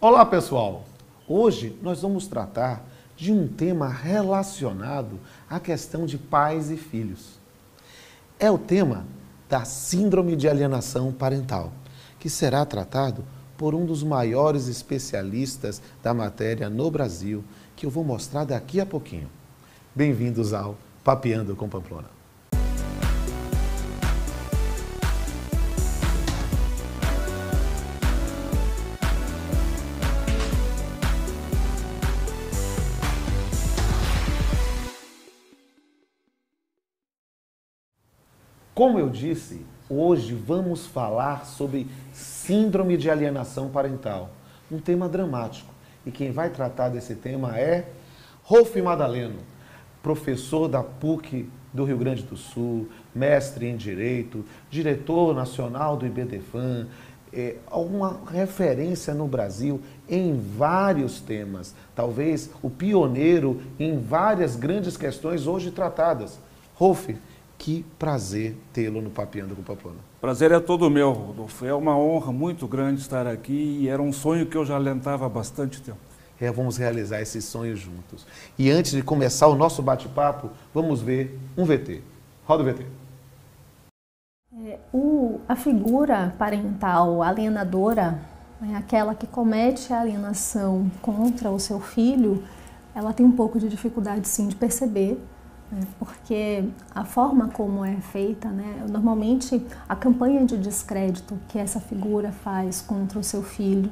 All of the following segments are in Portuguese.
Olá, pessoal! Hoje nós vamos tratar de um tema relacionado à questão de pais e filhos. É o tema da Síndrome de Alienação Parental, que será tratado por um dos maiores especialistas da matéria no Brasil, que eu vou mostrar daqui a pouquinho. Bem-vindos ao Papeando com Pamplona. Como eu disse, hoje vamos falar sobre Síndrome de Alienação Parental, um tema dramático. E quem vai tratar desse tema é Rolf Madaleno, professor da PUC do Rio Grande do Sul, mestre em Direito, diretor nacional do IBDFAN, uma referência no Brasil em vários temas, talvez o pioneiro em várias grandes questões hoje tratadas. Rolf, que prazer tê-lo no Papeando com Pamplona. Prazer é todo meu, Rodolfo. É uma honra muito grande estar aqui e era um sonho que eu já alentava há bastante tempo. Vamos realizar esse sonho juntos. E antes de começar o nosso bate-papo, vamos ver um VT. Roda o VT. A figura parental alienadora, aquela que comete a alienação contra o seu filho, ela tem um pouco de dificuldade, sim, de perceber, porque a forma como é feita, normalmente a campanha de descrédito que essa figura faz contra o seu filho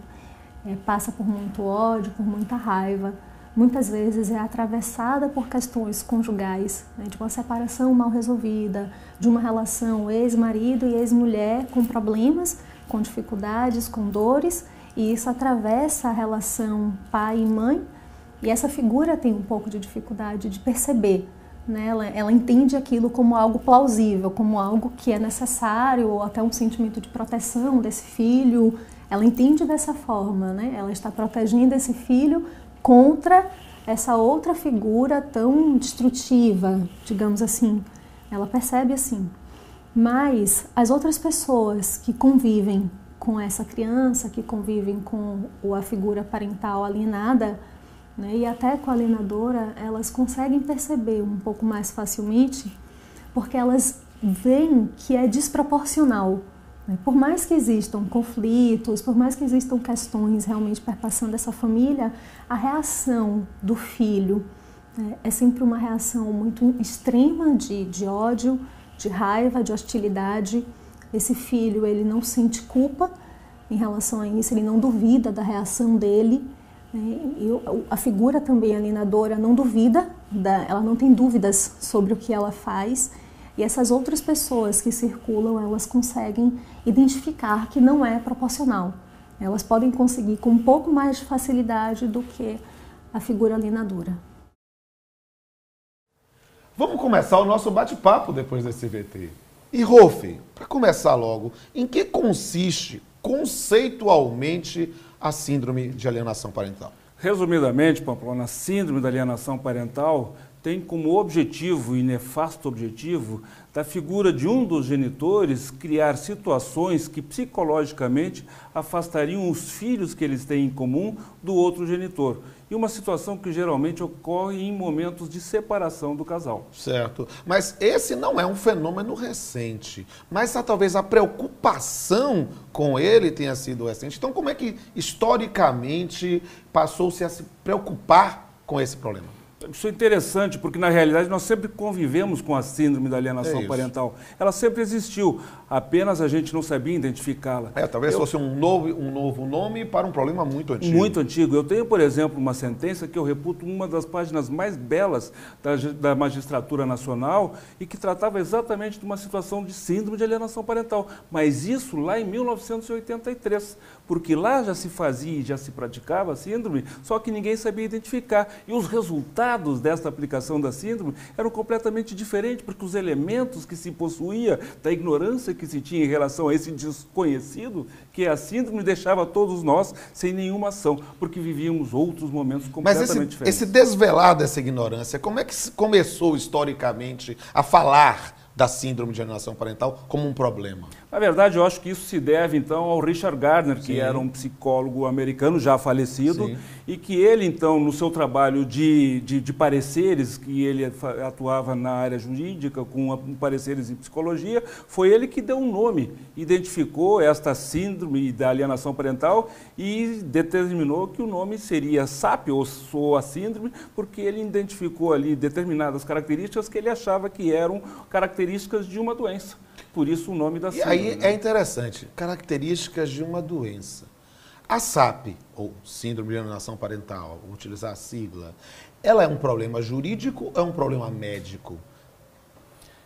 passa por muito ódio, por muita raiva, muitas vezes é atravessada por questões conjugais, de uma separação mal resolvida, de uma relação ex-marido e ex-mulher com problemas, com dificuldades, com dores, e isso atravessa a relação pai e mãe, e essa figura tem um pouco de dificuldade de perceber. Ela entende aquilo como algo plausível, como algo que é necessário, ou até um sentimento de proteção desse filho. Ela entende dessa forma, Ela está protegendo esse filho contra essa outra figura tão destrutiva, digamos assim. Ela percebe assim. Mas as outras pessoas que convivem com essa criança, que convivem com a figura parental alienada, e até com a alienadora, elas conseguem perceber um pouco mais facilmente, porque elas veem que é desproporcional. Por mais que existam conflitos, por mais que existam questões realmente perpassando essa família, a reação do filho é sempre uma reação muito extrema de ódio, de raiva, de hostilidade. Esse filho, ele não sente culpa em relação a isso, ele não duvida da reação dele. E a figura também alienadora não duvida, ela não tem dúvidas sobre o que ela faz, e essas outras pessoas que circulam, elas conseguem identificar que não é proporcional. Elas podem conseguir com um pouco mais de facilidade do que a figura alienadora. Vamos começar o nosso bate-papo depois desse VT. E Rolf, para começar logo, em que consiste conceitualmente a Síndrome de Alienação Parental? Resumidamente, Pamplona, a Síndrome da Alienação Parental tem como objetivo e nefasto objetivo da figura de um dos genitores criar situações que psicologicamente afastariam os filhos que eles têm em comum do outro genitor. E uma situação que geralmente ocorre em momentos de separação do casal. Certo. Mas esse não é um fenômeno recente. Mas talvez a preocupação com ele tenha sido recente. Então, como é que historicamente passou-se a se preocupar com esse problema? Isso é interessante, porque na realidade nós sempre convivemos com a síndrome da alienação parental. Ela sempre existiu, apenas a gente não sabia identificá-la. Talvez fosse um novo nome para um problema muito antigo. Muito antigo. Eu tenho, por exemplo, uma sentença que eu reputo uma das páginas mais belas da magistratura nacional e que tratava exatamente de uma situação de síndrome de alienação parental. Mas isso lá em 1983, porque lá já se fazia e já se praticava a síndrome, só que ninguém sabia identificar. E os resultados desta aplicação da síndrome eram completamente diferentes, porque os elementos que se possuía, da ignorância que se tinha em relação a esse desconhecido, que é a síndrome, deixava todos nós sem nenhuma ação, porque vivíamos outros momentos completamente diferentes. Esse desvelar dessa ignorância, como é que se começou historicamente a falar da síndrome de alienação parental como um problema? Na verdade, eu acho que isso se deve, então, ao Richard Gardner, que Sim. era um psicólogo americano já falecido, Sim. e que ele, então, no seu trabalho de pareceres, que ele atuava na área jurídica, com pareceres em psicologia, foi ele que deu um nome, identificou esta síndrome da alienação parental e determinou que o nome seria SAP, ou a síndrome, porque ele identificou ali determinadas características que ele achava que eram características de uma doença. Por isso o nome da síndrome. E aí é interessante, características de uma doença. A SAP, ou Síndrome de Alienação Parental, vou utilizar a sigla, ela é um problema jurídico ou é um problema médico?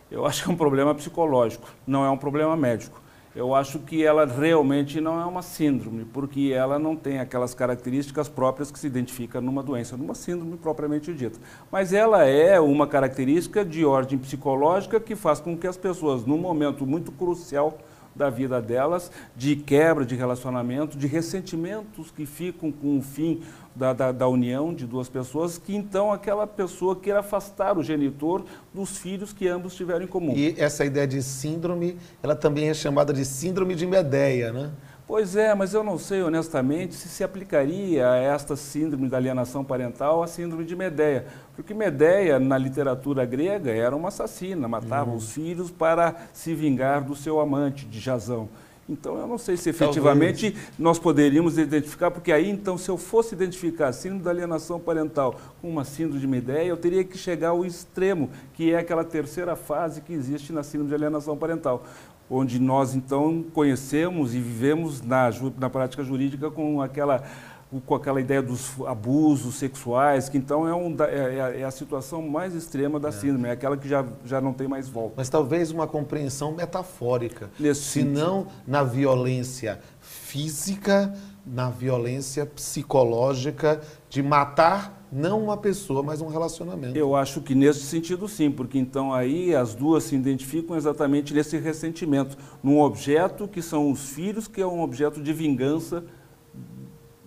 Eu acho que é um problema psicológico, não é um problema médico. Eu acho que ela realmente não é uma síndrome, porque ela não tem aquelas características próprias que se identifica numa doença, numa síndrome propriamente dita. Mas ela é uma característica de ordem psicológica que faz com que as pessoas, num momento muito crucial da vida delas, de quebra de relacionamento, de ressentimentos que ficam com o fim da união de duas pessoas, que então aquela pessoa queira afastar o genitor dos filhos que ambos tiveram em comum. E essa ideia de síndrome, ela também é chamada de síndrome de Medeia, né? Pois é, mas eu não sei honestamente se aplicaria a esta síndrome da alienação parental a síndrome de Medeia. Porque Medeia, na literatura grega, era uma assassina, matava os filhos para se vingar do seu amante, de Jasão. Então, eu não sei se efetivamente nós poderíamos identificar, porque aí, então, se eu fosse identificar a síndrome da alienação parental com uma síndrome de Medeia, eu teria que chegar ao extremo, que é aquela terceira fase que existe na síndrome de alienação parental, onde nós, então, conhecemos e vivemos na prática jurídica com aquela ideia dos abusos sexuais, que então é a situação mais extrema da síndrome, é aquela que já não tem mais volta. Mas talvez uma compreensão metafórica, Nesse não na violência física, na violência psicológica de matar não uma pessoa, mas um relacionamento. Eu acho que nesse sentido sim, porque então aí as duas se identificam exatamente nesse ressentimento, num objeto que são os filhos, que é um objeto de vingança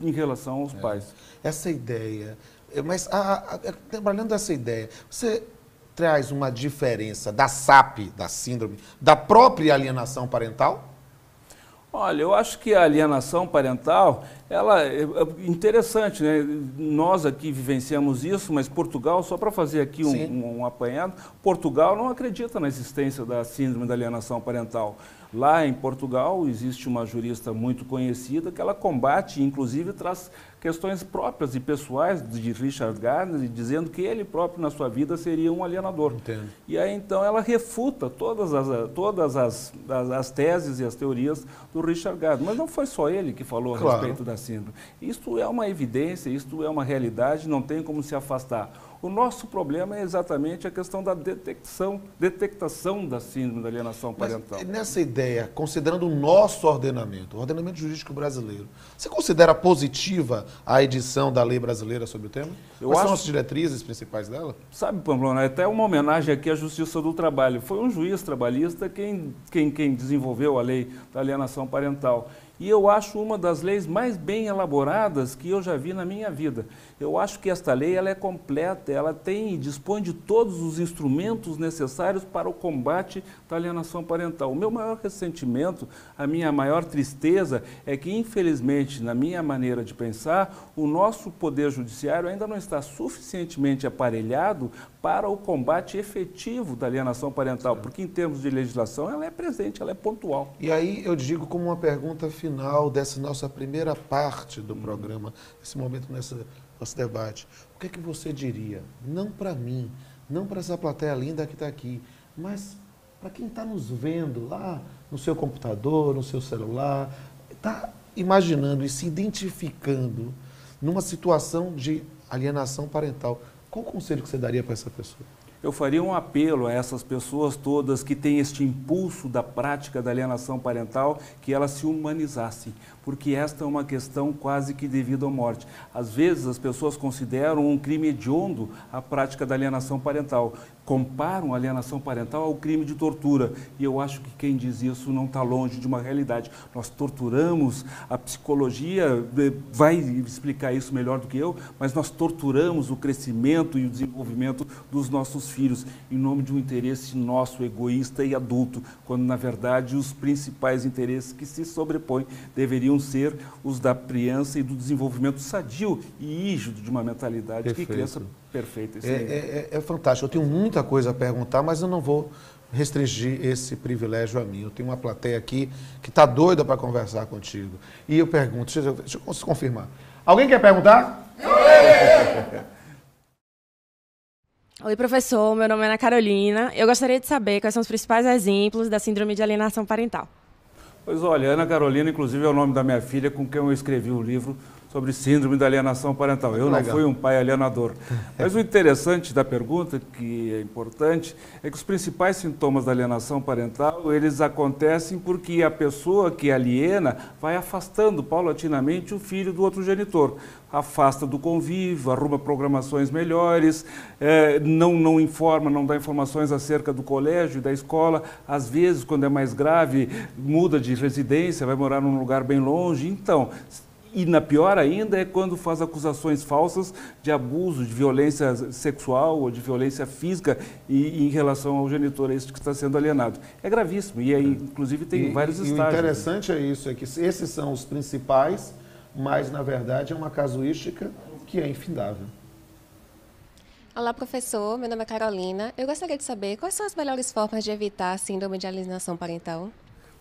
em relação aos pais. Essa ideia, mas trabalhando essa ideia, você traz uma diferença da SAP, da síndrome, da própria alienação parental? Olha, eu acho que a alienação parental, ela é interessante, né? Nós aqui vivenciamos isso, mas Portugal, só para fazer aqui um apanhado, Portugal não acredita na existência da síndrome da alienação parental. Lá em Portugal existe uma jurista muito conhecida que ela combate, inclusive traz questões próprias e pessoais de Richard Gardner, dizendo que ele próprio na sua vida seria um alienador. Entendo. E aí então ela refuta todas as teses e as teorias do Richard Gardner. Mas não foi só ele que falou a respeito da síndrome. Isto é uma evidência, isto é uma realidade, não tem como se afastar. O nosso problema é exatamente a questão da detectação da síndrome da alienação parental. Mas nessa ideia, considerando o nosso ordenamento, o ordenamento jurídico brasileiro, você considera positiva a edição da lei brasileira sobre o tema? Quais são as diretrizes principais dela? Sabe, Pamplona, é até uma homenagem aqui à Justiça do Trabalho. Foi um juiz trabalhista quem desenvolveu a lei da alienação parental. E eu acho uma das leis mais bem elaboradas que eu já vi na minha vida. Eu acho que esta lei ela é completa, ela tem e dispõe de todos os instrumentos necessários para o combate da alienação parental. O meu maior ressentimento, a minha maior tristeza é que, infelizmente, na minha maneira de pensar, o nosso poder judiciário ainda não está suficientemente aparelhado para o combate efetivo da alienação parental, porque em termos de legislação ela é presente, ela é pontual. E aí eu digo como uma pergunta final dessa nossa primeira parte do programa, nesse momento, nosso debate. O que é que você diria? Não para mim, não para essa plateia linda que está aqui, mas para quem está nos vendo lá no seu computador, no seu celular, está imaginando e se identificando numa situação de alienação parental. Qual o conselho que você daria para essa pessoa? Eu faria um apelo a essas pessoas todas que têm este impulso da prática da alienação parental, que elas se humanizassem, porque esta é uma questão quase que de vida ou morte. Às vezes as pessoas consideram um crime hediondo a prática da alienação parental, comparam a alienação parental ao crime de tortura, e eu acho que quem diz isso não está longe de uma realidade. Nós torturamos, a psicologia vai explicar isso melhor do que eu, mas nós torturamos o crescimento e o desenvolvimento dos nossos filhos em nome de um interesse nosso, egoísta e adulto, quando, na verdade, os principais interesses que se sobrepõem deveriam ser os da criança e do desenvolvimento sadio e rígido de uma mentalidade Perfeito. que criança perfeita. É fantástico. Eu tenho muita coisa a perguntar, mas eu não vou restringir esse privilégio a mim. Eu tenho uma plateia aqui que está doida para conversar contigo. E eu pergunto, deixa eu confirmar. Alguém quer perguntar? Oi, professor. Meu nome é Ana Carolina. Eu gostaria de saber quais são os principais exemplos da síndrome de alienação parental. Pois olha, Ana Carolina, inclusive, é o nome da minha filha com quem eu escrevi o livro sobre síndrome da alienação parental. Eu não fui um pai alienador. Mas o interessante da pergunta, que é importante, é que os principais sintomas da alienação parental, eles acontecem porque a pessoa que aliena vai afastando paulatinamente o filho do outro genitor. Afasta do convívio, arruma programações melhores, não informa, não dá informações acerca do colégio e da escola. Às vezes, quando é mais grave, muda de residência, vai morar num lugar bem longe. Então, e na pior ainda é quando faz acusações falsas de abuso, de violência sexual ou de violência física em relação ao genitor, este que está sendo alienado. É gravíssimo e aí, inclusive, tem vários estágios. O interessante é isso, é que esses são os principais, mas, na verdade, é uma casuística que é infindável. Olá, professor. Meu nome é Carolina. Eu gostaria de saber quais são as melhores formas de evitar a síndrome de alienação parental.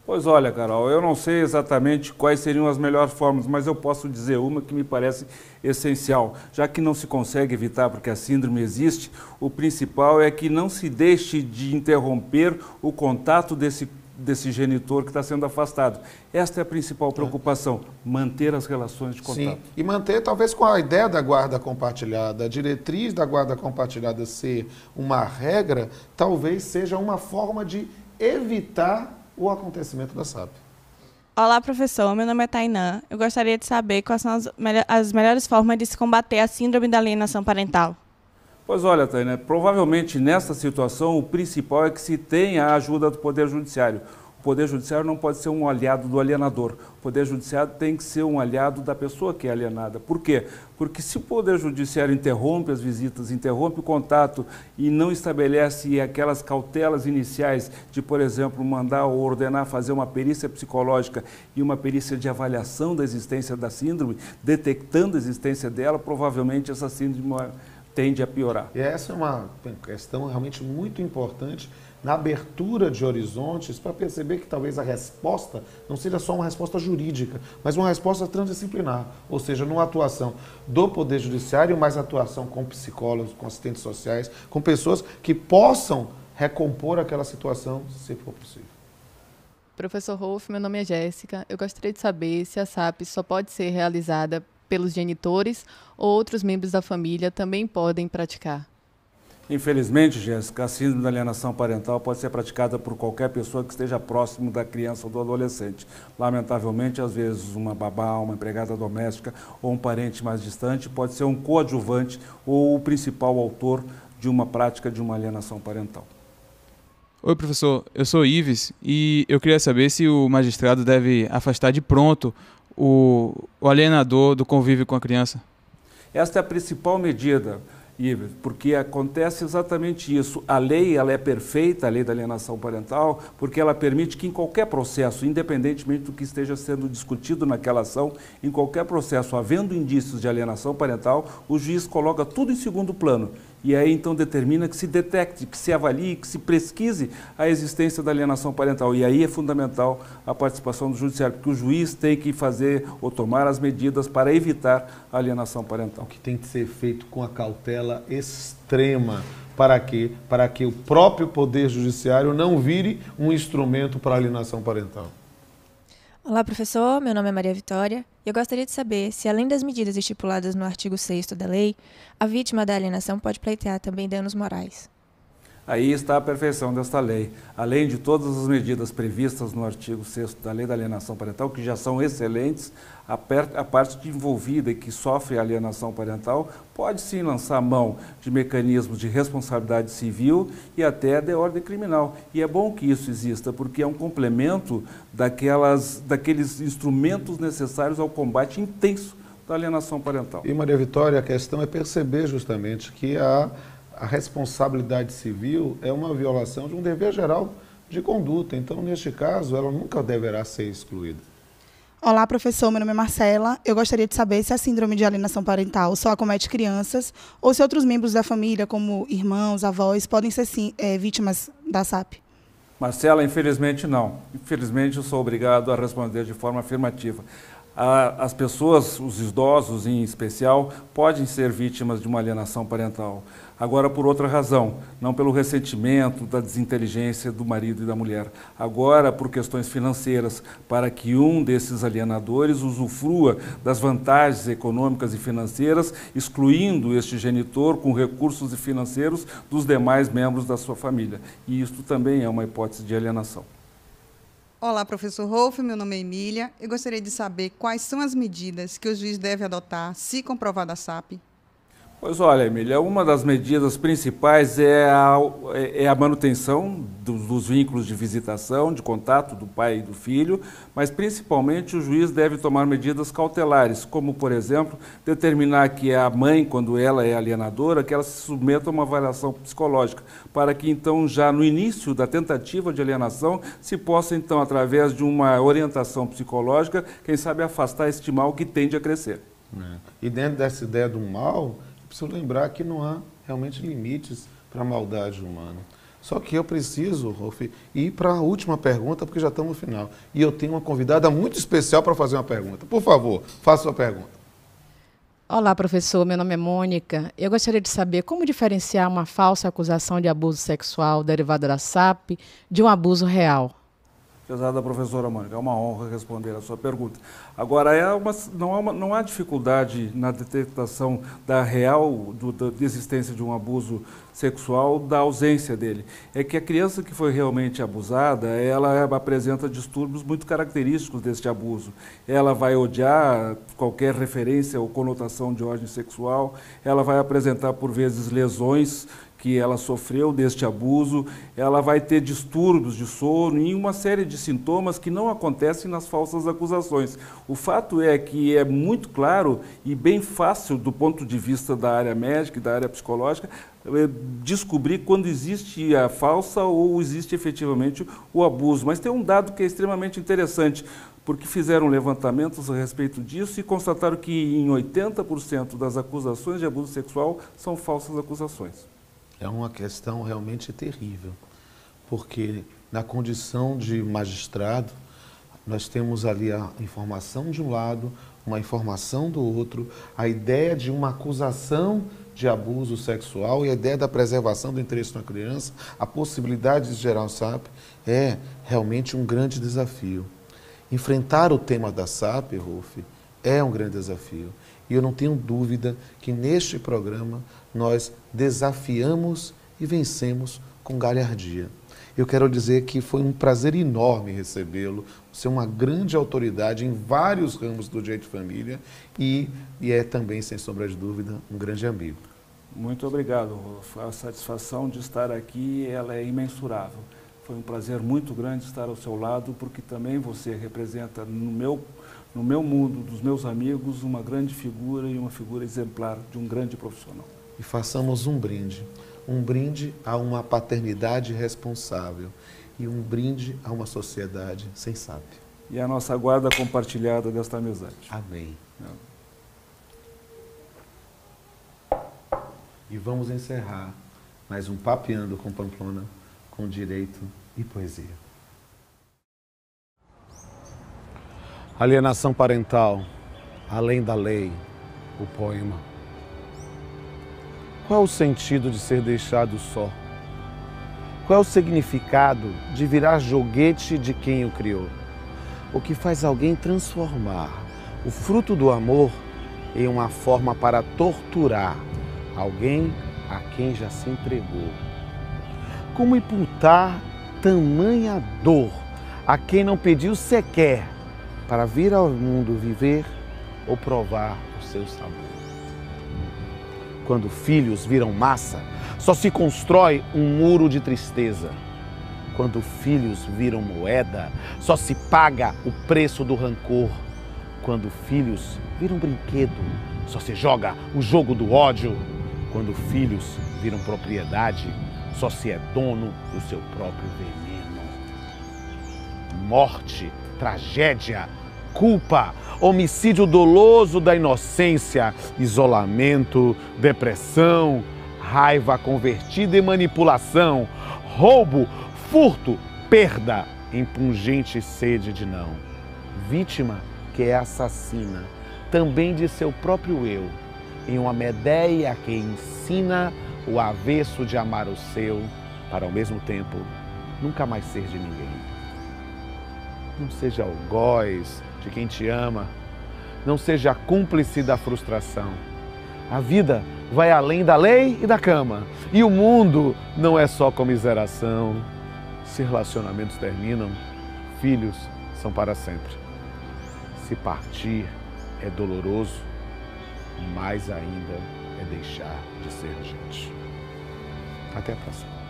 Pois olha, Carol, eu não sei exatamente quais seriam as melhores formas, mas eu posso dizer uma que me parece essencial. Já que não se consegue evitar porque a síndrome existe, o principal é que não se deixe de interromper o contato desse genitor que está sendo afastado. Esta é a principal preocupação, manter as relações de contato. Sim, e manter talvez com a ideia da guarda compartilhada, a diretriz da guarda compartilhada ser uma regra, talvez seja uma forma de evitar o acontecimento da SAP. Olá, professor. Meu nome é Tainã. Eu gostaria de saber quais são as melhores formas de se combater a síndrome da alienação parental. Pois olha, Tainã, provavelmente nessa situação o principal é que se tenha a ajuda do Poder Judiciário. O Poder Judiciário não pode ser um aliado do alienador. O Poder Judiciário tem que ser um aliado da pessoa que é alienada. Por quê? Porque se o Poder Judiciário interrompe as visitas, interrompe o contato e não estabelece aquelas cautelas iniciais de, por exemplo, mandar ou ordenar fazer uma perícia psicológica e uma perícia de avaliação da existência da síndrome, detectando a existência dela, provavelmente essa síndrome tende a piorar. E essa é uma questão realmente muito importante na abertura de horizontes para perceber que talvez a resposta não seja só uma resposta jurídica, mas uma resposta transdisciplinar, ou seja, numa atuação do Poder Judiciário, mas atuação com psicólogos, com assistentes sociais, com pessoas que possam recompor aquela situação, se for possível. Professor Rolf, meu nome é Jéssica. Eu gostaria de saber se a SAP só pode ser realizada pelos genitores ou outros membros da família também podem praticar. Infelizmente, Jéssica, a síndrome da alienação parental pode ser praticada por qualquer pessoa que esteja próximo da criança ou do adolescente. Lamentavelmente, às vezes, uma babá, uma empregada doméstica ou um parente mais distante pode ser um coadjuvante ou o principal autor de uma prática de uma alienação parental. Oi, professor. Eu sou Ives e eu queria saber se o magistrado deve afastar de pronto o alienador do convívio com a criança. Esta é a principal medida, Ives, porque acontece exatamente isso. A lei ela é perfeita, a lei da alienação parental, porque ela permite que em qualquer processo, independentemente do que esteja sendo discutido naquela ação, em qualquer processo, havendo indícios de alienação parental, o juiz coloca tudo em segundo plano. E aí então determina que se detecte, que se avalie, que se pesquise a existência da alienação parental. E aí é fundamental a participação do judiciário, porque o juiz tem que fazer ou tomar as medidas para evitar a alienação parental. O que tem que ser feito com a cautela extrema. Para quê? Para que o próprio Poder Judiciário não vire um instrumento para a alienação parental. Olá, professor. Meu nome é Maria Vitória e eu gostaria de saber se, além das medidas estipuladas no artigo 6º da lei, a vítima da alienação pode pleitear também danos morais. Aí está a perfeição desta lei. Além de todas as medidas previstas no artigo 6º da Lei da Alienação Parental, que já são excelentes, a parte envolvida e que sofre a alienação parental pode sim lançar mão de mecanismos de responsabilidade civil e até de ordem criminal. E é bom que isso exista, porque é um complemento daqueles instrumentos necessários ao combate intenso da alienação parental. E, Maria Vitória, a questão é perceber justamente que a responsabilidade civil é uma violação de um dever geral de conduta. Então, neste caso, ela nunca deverá ser excluída. Olá, professor. Meu nome é Marcela. Eu gostaria de saber se a síndrome de alienação parental só acomete crianças ou se outros membros da família, como irmãos, avós, podem ser vítimas da SAP. Marcela, infelizmente não. Infelizmente eu sou obrigado a responder de forma afirmativa. As pessoas, os idosos em especial, podem ser vítimas de uma alienação parental. Agora, por outra razão, não pelo ressentimento, da desinteligência do marido e da mulher. Agora, por questões financeiras, para que um desses alienadores usufrua das vantagens econômicas e financeiras, excluindo este genitor com recursos financeiros dos demais membros da sua família. E isto também é uma hipótese de alienação. Olá, professor Rolf, meu nome é Emília. Eu gostaria de saber quais são as medidas que o juiz deve adotar se comprovada a SAP. Pois olha, Emília, uma das medidas principais é a manutenção dos vínculos de visitação, de contato do pai e do filho, mas principalmente o juiz deve tomar medidas cautelares, como, por exemplo, determinar que a mãe, quando ela é alienadora, que ela se submeta a uma avaliação psicológica, para que então já no início da tentativa de alienação se possa então, através de uma orientação psicológica, quem sabe afastar este mal que tende a crescer. E dentro dessa ideia do mal, preciso lembrar que não há realmente limites para a maldade humana. Só que eu preciso, Rolf, ir para a última pergunta, porque já estamos no final. E eu tenho uma convidada muito especial para fazer uma pergunta. Por favor, faça sua pergunta. Olá, professor. Meu nome é Mônica. Eu gostaria de saber como diferenciar uma falsa acusação de abuso sexual derivada da SAP de um abuso real. Apesar da professora Mônica, é uma honra responder a sua pergunta. Agora, não há dificuldade na detectação da real da existência de um abuso sexual, da ausência dele. É que a criança que foi realmente abusada, ela apresenta distúrbios muito característicos deste abuso. Ela vai odiar qualquer referência ou conotação de ordem sexual, ela vai apresentar, por vezes, lesões que ela sofreu deste abuso, ela vai ter distúrbios de sono e uma série de sintomas que não acontecem nas falsas acusações. O fato é que é muito claro e bem fácil, do ponto de vista da área médica e da área psicológica, descobrir quando existe a falsa ou existe efetivamente o abuso. Mas tem um dado que é extremamente interessante, porque fizeram levantamentos a respeito disso e constataram que em 80% das acusações de abuso sexual são falsas acusações. É uma questão realmente terrível, porque na condição de magistrado, nós temos ali a informação de um lado, uma informação do outro, a ideia de uma acusação de abuso sexual e a ideia da preservação do interesse da criança, a possibilidade de gerar o SAP, é realmente um grande desafio. Enfrentar o tema da SAP, Rolf, é um grande desafio. E eu não tenho dúvida que neste programa nós desafiamos e vencemos com galhardia. Eu quero dizer que foi um prazer enorme recebê-lo, você é uma grande autoridade em vários ramos do direito de família e é também, sem sombra de dúvida, um grande amigo. Muito obrigado, Rolf. A satisfação de estar aqui ela é imensurável. Foi um prazer muito grande estar ao seu lado, porque também você representa no meu mundo, dos meus amigos, uma grande figura e uma figura exemplar de um grande profissional. E façamos um brinde a uma paternidade responsável e um brinde a uma sociedade sem SAP. E a nossa guarda compartilhada desta amizade. Amém. E vamos encerrar mais um Papeando com Pamplona, com direito e poesia. Alienação parental, além da lei, o poema. Qual é o sentido de ser deixado só? Qual é o significado de virar joguete de quem o criou? O que faz alguém transformar o fruto do amor em uma forma para torturar alguém a quem já se entregou? Como imputar tamanha dor a quem não pediu sequer para vir ao mundo viver ou provar o seu sabor? Quando filhos viram massa, só se constrói um muro de tristeza. Quando filhos viram moeda, só se paga o preço do rancor. Quando filhos viram brinquedo, só se joga o jogo do ódio. Quando filhos viram propriedade, só se é dono do seu próprio veneno. Morte, tragédia, culpa, homicídio doloso da inocência, isolamento, depressão, raiva convertida em manipulação, roubo, furto, perda, impungente sede de não. Vítima que é assassina também de seu próprio eu, em uma Medeia que ensina o avesso de amar o seu, para ao mesmo tempo nunca mais ser de ninguém. Não seja algoz de quem te ama, não seja cúmplice da frustração. A vida vai além da lei e da cama, e o mundo não é só comiseração. Se relacionamentos terminam, filhos são para sempre. Se partir é doloroso, mais ainda é deixar de ser gente. Até a próxima.